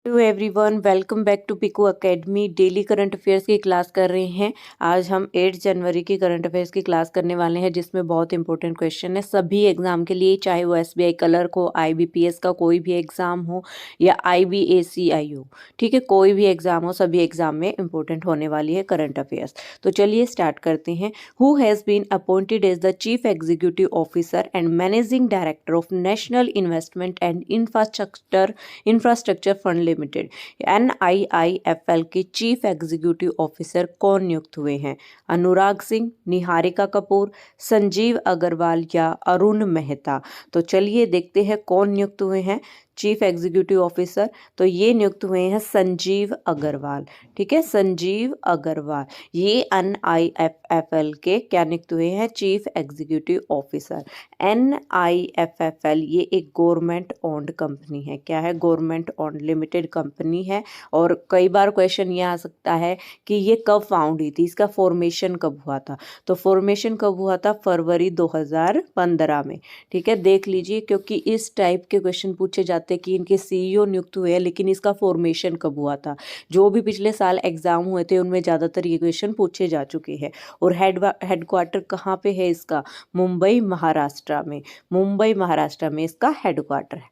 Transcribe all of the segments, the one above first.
Hello everyone, welcome back to Piku Academy. Daily current affairs की class कर रहे हैं। आज हम 8 जनवरी की करंट अफेयर्स की क्लास करने वाले हैं, जिसमें बहुत इंपॉर्टेंट क्वेश्चन है सभी एग्जाम के लिए, चाहे वो एसबीआई क्लर्क हो, आईबीपीएस का कोई भी एग्जाम हो या आईबीएसीआई हो। ठीक है, कोई भी एग्जाम हो, सभी एग्जाम में इंपॉर्टेंट होने वाली है करंट अफेयर्स। तो चलिए स्टार्ट करते हैं। Who has been appointed as the chief executive officer and managing director of National Investment and Infrastructure Fund Limited NIIFL के चीफ एग्जीक्यूटिव ऑफिसर कौन नियुक्त हुए हैं? अनुराग सिंह, निहारिका कपूर, संजीव अग्रवाल या अरुण मेहता? तो चलिए देखते हैं कौन नियुक्त हुए हैं चीफ एग्जीक्यूटिव ऑफिसर। तो ये नियुक्त हुए हैं संजीव अग्रवाल। ठीक है, संजीव अग्रवाल ये NIIFL के क्या नियुक्त हुए हैं? Chief executive officer. NIIFL ये एक गवर्नमेंट ओन्ड कंपनी है। क्या है? गवर्नमेंट ओन्ड लिमिटेड कंपनी है। और कई बार क्वेश्चन ये आ सकता है कि ये कब फाउंड हुई थी, इसका फॉर्मेशन कब हुआ था? तो फॉर्मेशन कब हुआ था? फरवरी 2015 में। ठीक है, देख लीजिए, क्योंकि इस टाइप के क्वेश्चन पूछे जाते हैं कि इनके CEO नियुक्त हुए हैं, लेकिन इसका फॉर्मेशन कब हुआ था। जो भी पिछले साल एग्जाम हुए थे उनमें ज़्यादातर ये क्वेश्चन पूछे जा चुके हैं। और हेडक्वार्टर कहाँ पे है इसका? मुंबई महाराष्ट्र में। मुंबई महाराष्ट्र में इसका हेडक्वार्टर है।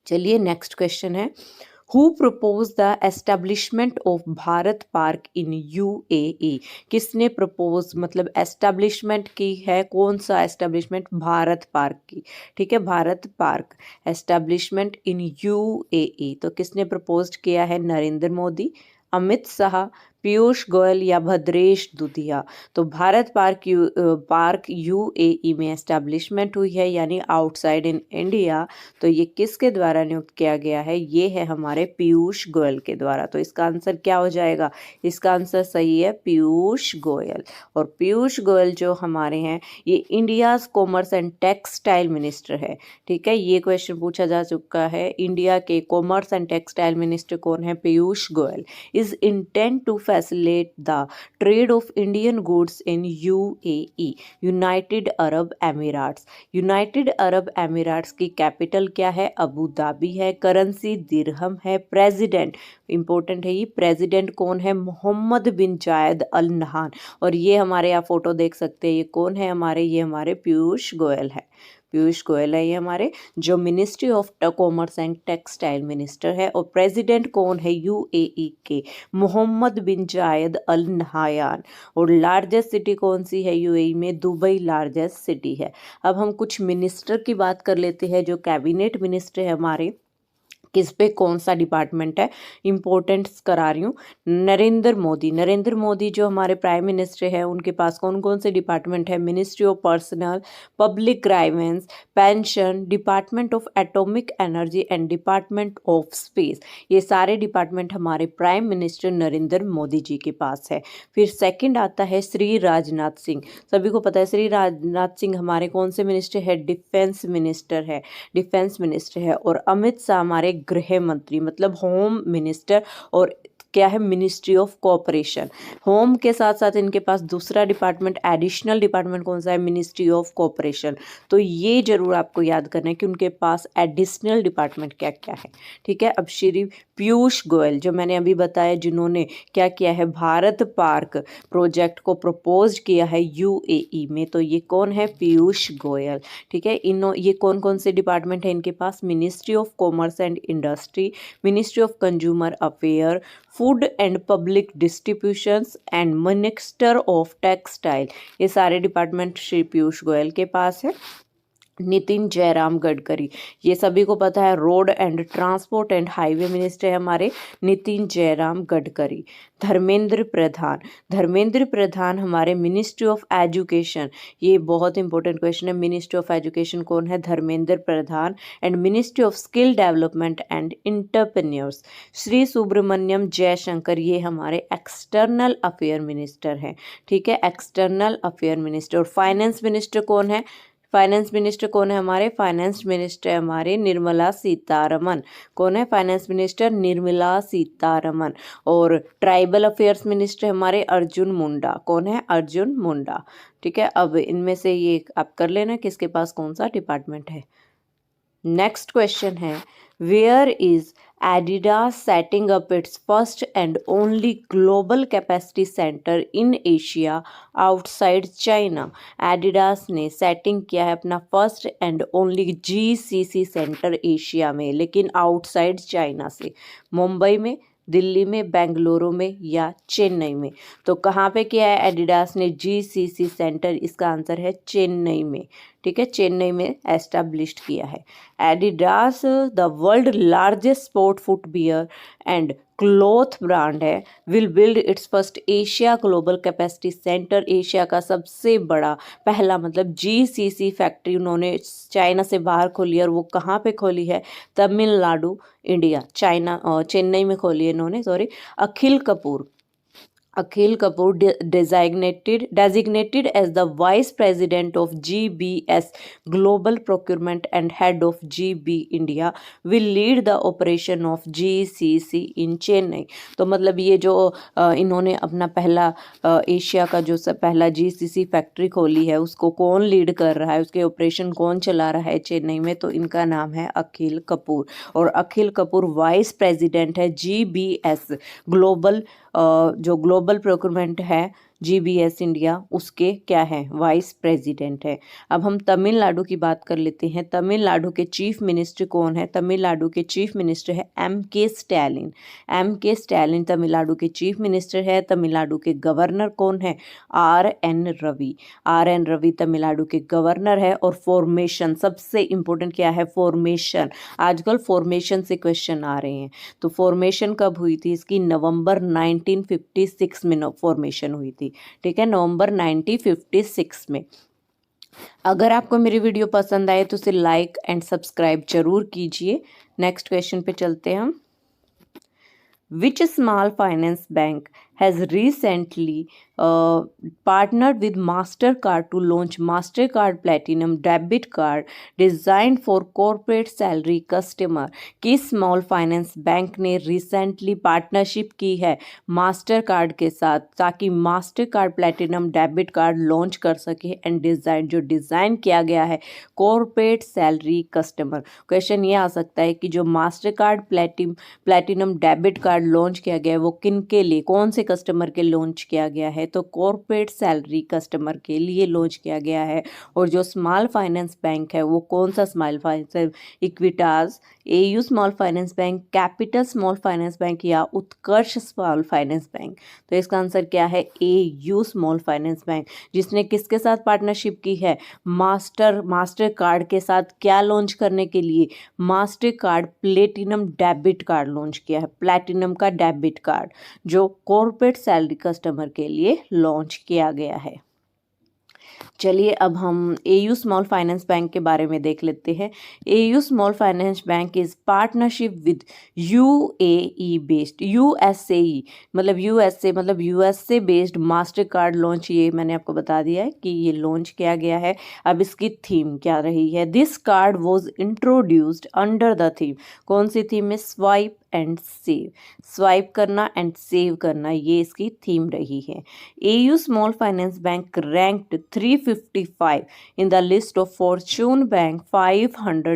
चलिए नेक्स्ट क्वेश्चन है, who propose the establishment of Bharat park in UAE? किसने प्रपोज मतलब एस्टेब्लिशमेंट की है? कौन सा एस्टेब्लिशमेंट? भारत पार्क की। ठीक है, भारत पार्क एस्टेब्लिशमेंट इन UAE। तो किसने प्रपोज किया है? नरेंद्र मोदी, अमित शाह, पीयूष गोयल या भद्रेश दुधिया? तो भारत पार्क UAE में एस्टेब्लिशमेंट हुई है, यानी आउटसाइड इन इंडिया। तो ये किसके द्वारा नियुक्त किया गया है? ये है हमारे पीयूष गोयल के द्वारा। तो इसका आंसर क्या हो जाएगा? इसका आंसर सही है पीयूष गोयल। और पीयूष गोयल जो हमारे हैं, ये India's commerce and textile minister है। ठीक है, ये क्वेश्चन पूछा जा चुका है। इंडिया के कॉमर्स एंड टेक्सटाइल मिनिस्टर कौन है? Piyush Goyal. Is intent to facilitate the trade of Indian goods in UAE, United Arab Emirates. United Arab Emirates की कैपिटल क्या है? अबू धाबी है। करेंसी दिरहम है। प्रेसिडेंट इंपॉर्टेंट है, ये प्रेसिडेंट कौन है? मोहम्मद बिन जायद अल नहान। और ये हमारे यहाँ फोटो देख सकते हैं, ये कौन है हमारे? ये हमारे पीयूष गोयल है। पीयूष गोयल है ये हमारे, जो ministry of commerce and textile minister है। और प्रेसिडेंट कौन है UAE के? मोहम्मद बिन जायद अल नहायान। और लार्जेस्ट सिटी कौन सी है UAE में? दुबई लार्जेस्ट सिटी है। अब हम कुछ मिनिस्टर की बात कर लेते हैं, जो कैबिनेट मिनिस्टर है हमारे। किस पे कौन सा डिपार्टमेंट है, इंपॉर्टेंट्स करा रही हूँ। नरेंद्र मोदी, नरेंद्र मोदी जो हमारे प्राइम मिनिस्टर है, उनके पास कौन कौन से डिपार्टमेंट है? Ministry of personnel, public grievance, pension, department of atomic energy and department of space. ये सारे डिपार्टमेंट हमारे प्राइम मिनिस्टर नरेंद्र मोदी जी के पास है। फिर सेकंड आता है श्री राजनाथ सिंह। सभी को पता है श्री राजनाथ सिंह हमारे कौन से मिनिस्टर है? डिफेंस मिनिस्टर है। डिफेंस मिनिस्टर है। और अमित शाह हमारे गृह मंत्री मतलब होम मिनिस्टर। और क्या है? Ministry of cooperation. होम के साथ साथ इनके पास दूसरा डिपार्टमेंट, एडिशनल डिपार्टमेंट कौन सा है? Ministry of cooperation. तो ये जरूर आपको याद करना है कि उनके पास एडिशनल डिपार्टमेंट क्या क्या है। ठीक है, अब श्री पीयूष गोयल जो मैंने अभी बताया, जिन्होंने क्या किया है? भारत पार्क प्रोजेक्ट को प्रपोज किया है UAE में। तो ये कौन है? पीयूष गोयल। ठीक है, ये कौन कौन से डिपार्टमेंट है इनके पास? Ministry of commerce and industry, ministry of consumer affair, food and public distributions and minister of textile. ये सारे डिपार्टमेंट श्री पीयूष गोयल के पास है। नितिन जयराम गडकरी, ये सभी को पता है, road and transport and highway minister है हमारे नितिन जयराम गडकरी। धर्मेंद्र प्रधान, धर्मेंद्र प्रधान हमारे मिनिस्ट्री ऑफ एजुकेशन। ये बहुत इंपॉर्टेंट क्वेश्चन है, मिनिस्ट्री ऑफ एजुकेशन कौन है? Dharmendra Pradhan. And ministry of skill development and entrepreneurs Shri Subrahmanyam Jaishankar, ये हमारे एक्सटर्नल अफेयर मिनिस्टर हैं। ठीक है, एक्सटर्नल अफेयर मिनिस्टर। और फाइनेंस मिनिस्टर कौन है? फाइनेंस मिनिस्टर कौन है हमारे? फाइनेंस मिनिस्टर हमारे निर्मला सीतारमन। कौन है फाइनेंस मिनिस्टर? निर्मला सीतारमन। और ट्राइबल अफेयर्स मिनिस्टर हमारे अर्जुन मुंडा। कौन है? अर्जुन मुंडा। ठीक है, अब इनमें से ये आप कर लेना किसके पास कौन सा डिपार्टमेंट है। नेक्स्ट क्वेश्चन है, where is Adidas setting up its first and only global capacity center in Asia outside China. Adidas ने सेटिंग किया है अपना first and only GCC centre Asia में, लेकिन आउटसाइड चाइना से। मुंबई में, दिल्ली में, बेंगलुरु में या चेन्नई में। तो कहाँ पे किया है एडिडास ने GCC सेंटर? इसका आंसर है चेन्नई में। ठीक है, चेन्नई में एस्टैब्लिश्ड किया है। Adidas the world largest sport footwear and cloth brand है, will build its first Asia global capacity centre. Asia का सबसे बड़ा पहला मतलब GCC फैक्ट्री उन्होंने चाइना से बाहर खोली है, और वो कहाँ पे खोली है? तमिलनाडु, इंडिया। चेन्नई में खोली है इन्होंने, sorry. Akhil Kapoor designated as the vice president of GBS global procurement and head of GB India will lead the operation of GCC in Chennai। तो मतलब ये जो इन्होंने अपना पहला एशिया का जो पहला GCC फैक्ट्री खोली है, उसको कौन लीड कर रहा है, उसके ऑपरेशन कौन चला रहा है चेन्नई में? तो इनका नाम है अखिल कपूर। और अखिल कपूर वाइस प्रेसिडेंट है GBS ग्लोबल, जो ग्लोबल प्रोक्योरमेंट है GBS इंडिया, उसके क्या है? वाइस प्रेसिडेंट है। अब हम तमिलनाडु की बात कर लेते हैं। तमिलनाडु के चीफ मिनिस्टर कौन है? तमिलनाडु के चीफ मिनिस्टर है MK Stalin. MK Stalin Tamil Nadu के चीफ मिनिस्टर है। तमिलनाडु के गवर्नर कौन है? RN रवि। RN रवि तमिलनाडु के गवर्नर है। और फॉर्मेशन सबसे इम्पोर्टेंट क्या है? फॉर्मेशन। आजकल फॉर्मेशन से क्वेश्चन आ रहे हैं। तो फॉर्मेशन कब हुई थी इसकी? नवंबर 1956 में फॉर्मेशन हुई थी। ठीक है, नवंबर 1956 में। अगर आपको मेरी वीडियो पसंद आए तो इसे लाइक एंड सब्सक्राइब जरूर कीजिए। नेक्स्ट क्वेश्चन पे चलते हैं हम। Which small finance bank has recently partnered with MasterCard to launch MasterCard Platinum debit card designed for corporate salary customer? किस स्मॉल फाइनेंस बैंक ने रिसेंटली पार्टनरशिप की है मास्टर कार्ड के साथ, ताकि master card platinum debit card launch कर सके? And जो डिज़ाइन किया गया है कॉर्पोरेट सैलरी कस्टमर। क्वेश्चन ये आ सकता है कि जो master card platinum debit card launch किया गया है वो किन के लिए, कौन से कस्टमर के लॉन्च किया गया है? तो कॉर्पोरेट सैलरी कस्टमर के लिए लॉन्च किया गया है। और जो स्मॉल फाइनेंस बैंक है वो कौन सा small finance? Equitas, AU small finance bank, capital small finance bank या उत्कर्ष स्मॉल फाइनेंस बैंक? तो इसका आंसर क्या है? AU small finance bank. जिसने किसके साथ पार्टनरशिप की है? मास्टर कार्ड के साथ। क्या लॉन्च करने के लिए? Master card platinum debit card launch किया है। प्लैटिनम का डेबिट कार्ड जो कॉर्पोरेट सैलरी कस्टमर के लिए लॉन्च किया गया है। चलिए अब हम AU स्मॉल फाइनेंस बैंक के बारे में देख लेते हैं। AU small finance bank is partnership with UAE based, USAE मतलब USA मतलब USA based master card launch, ये मैंने आपको बता दिया है कि ये लॉन्च किया गया है। अब इसकी थीम क्या रही है? This card was introduced under the theme. कौन सी थीम में? Swipe and save. स्वाइप करना एंड सेव करना, ये इसकी थीम रही है। AU small finance bank ranked 355 in the list of Fortune bank 500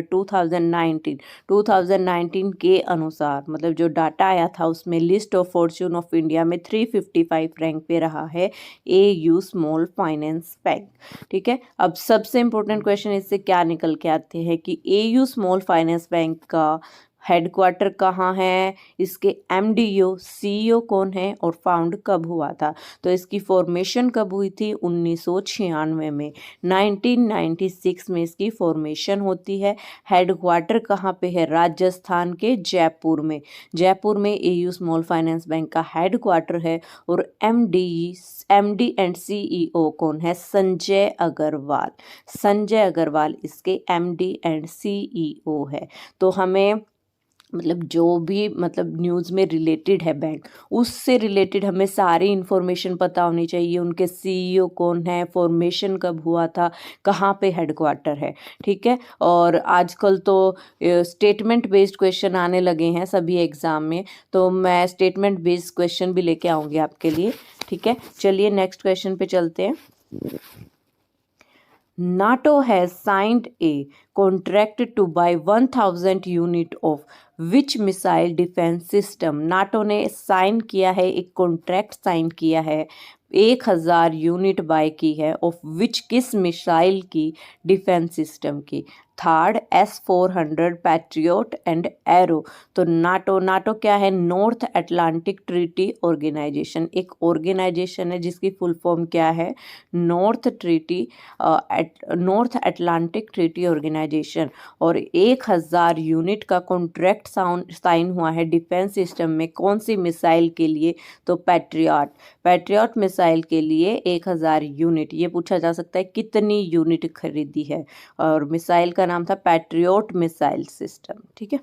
2019 के अनुसार, मतलब जो डाटा आया था उसमें list of Fortune of India में 355 रैंक पे रहा है AU स्मॉल फाइनेंस बैंक। ठीक है, अब सबसे इंपॉर्टेंट क्वेश्चन इससे क्या निकल के आते हैं कि AU स्मॉल फाइनेंस बैंक का हेडक्वार्टर कहाँ है, इसके MDO CEO कौन है और फाउंड कब हुआ था? तो इसकी फॉर्मेशन कब हुई थी? 1996 में। 1996 में इसकी फॉर्मेशन होती है। हेडक्वार्टर कहाँ पे है? राजस्थान के जयपुर में। जयपुर में AU स्मॉल फाइनेंस बैंक का हेडक्वार्टर है। और MD एंड CEO कौन है? संजय अग्रवाल। संजय अग्रवाल इसके MD एंड CEO है। तो हमें मतलब जो भी मतलब न्यूज़ में रिलेटेड है बैंक, उससे रिलेटेड हमें सारी इन्फॉर्मेशन पता होनी चाहिए। उनके CEO कौन है, फॉर्मेशन कब हुआ था, कहाँ पे हेडक्वार्टर है। ठीक है, और आजकल तो स्टेटमेंट बेस्ड क्वेश्चन आने लगे हैं सभी एग्ज़ाम में, तो मैं स्टेटमेंट बेस्ड क्वेश्चन भी लेके आऊँगी आपके लिए। ठीक है, चलिए नेक्स्ट क्वेश्चन पे चलते हैं। NATO has signed a contract to buy 1000 unit of which missile defence system. NATO ने साइन किया है, एक कॉन्ट्रैक्ट साइन किया है, 1000 यूनिट बाय की है ऑफ विच, किस मिसाइल की, डिफेंस सिस्टम की। Third S-400 patriot and arrow. तो नाटो क्या है, नॉर्थ अटलांटिक ट्रीटी ऑर्गेनाइजेशन, एक ऑर्गेनाइजेशन है जिसकी फुल फॉर्म क्या है, नॉर्थ अटलांटिक ट्रीटी ऑर्गेनाइजेशन। और 1000 यूनिट का कॉन्ट्रैक्ट साइन हुआ है डिफेंस सिस्टम में, कौन सी मिसाइल के लिए, तो पैट्रियट मिसाइल के लिए 1000 यूनिट। ये पूछा जा सकता है कितनी यूनिट खरीदी है, और मिसाइल का नाम था पैट्रियट मिसाइल सिस्टम। ठीक है,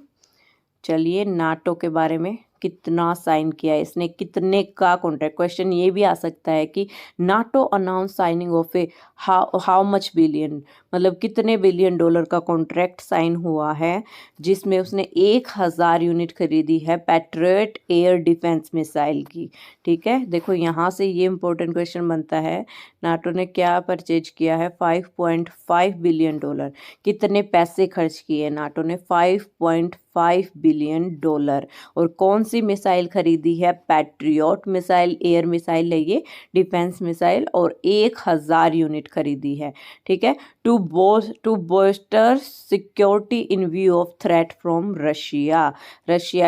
चलिए नाटो के बारे में, कितना साइन किया है इसने, कितने का कॉन्ट्रैक्ट। क्वेश्चन ये भी आ सकता है कि NATO announce signing off A how much billion, मतलब कितने बिलियन डॉलर का कॉन्ट्रैक्ट साइन हुआ है जिसमें उसने 1000 यूनिट खरीदी है पैट्रियट एयर डिफेंस मिसाइल की। ठीक है, देखो यहाँ से ये इंपॉर्टेंट क्वेश्चन बनता है, नाटो ने क्या परचेज किया है, 5.5 बिलियन डॉलर। कितने पैसे खर्च किए नाटो ने, 5.5 बिलियन डॉलर। और कौन सी मिसाइल खरीदी है, पैट्रियट मिसाइल, एयर मिसाइल है ये, डिफेंस मिसाइल, और 1000 यूनिट खरीदी है। ठीक है, to bolster security in view of threat from Russia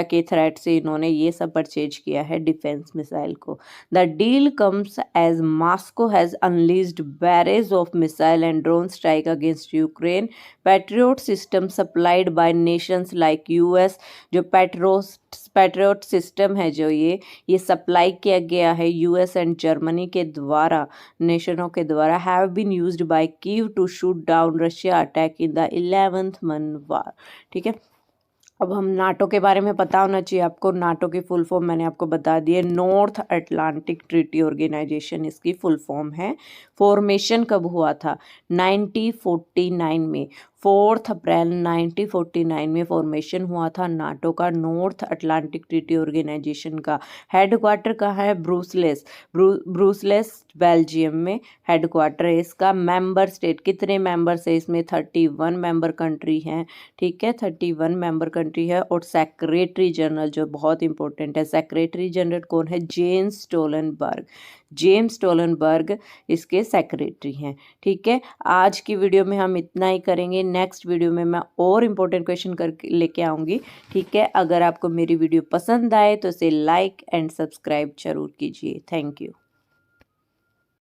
के थ्रेट से इन्होंने ये सब परचेज किया है डिफेंस मिसाइल को। The deal comes as Moscow has unleashed barrage of missile and drone strike against Ukraine. Patriot system supplied by nations like US, जो Patriot system है जो ये सप्लाई किया गया है यूएस एंड जर्मनी के द्वारा, नेशनों के द्वारा, have been used by Kyiv to shoot down Russia attack in the 11th month war. ठीक है, अब हम नाटो के बारे में पता होना चाहिए आपको। नाटो की फुल फॉर्म मैंने आपको बता दी है, नॉर्थ अटलांटिक ट्रीटी ऑर्गेनाइजेशन इसकी फुल फॉर्म है। फॉर्मेशन कब हुआ था, 1949 में, 4 अप्रैल 1949 में फॉर्मेशन हुआ था नाटो का, नॉर्थ अटलांटिक ट्रीटी ऑर्गेनाइजेशन का। हेडक्वार्टर कहाँ है, ब्रूसलेस बेल्जियम में हेडक्वार्टर है इसका। मेंबर स्टेट, कितने मेंबर्स है इसमें, 31 मेंबर कंट्री हैं। ठीक है, 31 मेंबर कंट्री है। और सेक्रेटरी जनरल जो बहुत इंपॉर्टेंट है, सेक्रेटरी जनरल कौन है, जेम्स स्टोलनबर्ग इसके सेक्रेटरी हैं। ठीक है, आज की वीडियो में हम इतना ही करेंगे, नेक्स्ट वीडियो में मैं और इम्पोर्टेंट क्वेश्चन करके लेके आऊँगी। ठीक है, अगर आपको मेरी वीडियो पसंद आए तो इसे लाइक एंड सब्सक्राइब जरूर कीजिए। Thank you.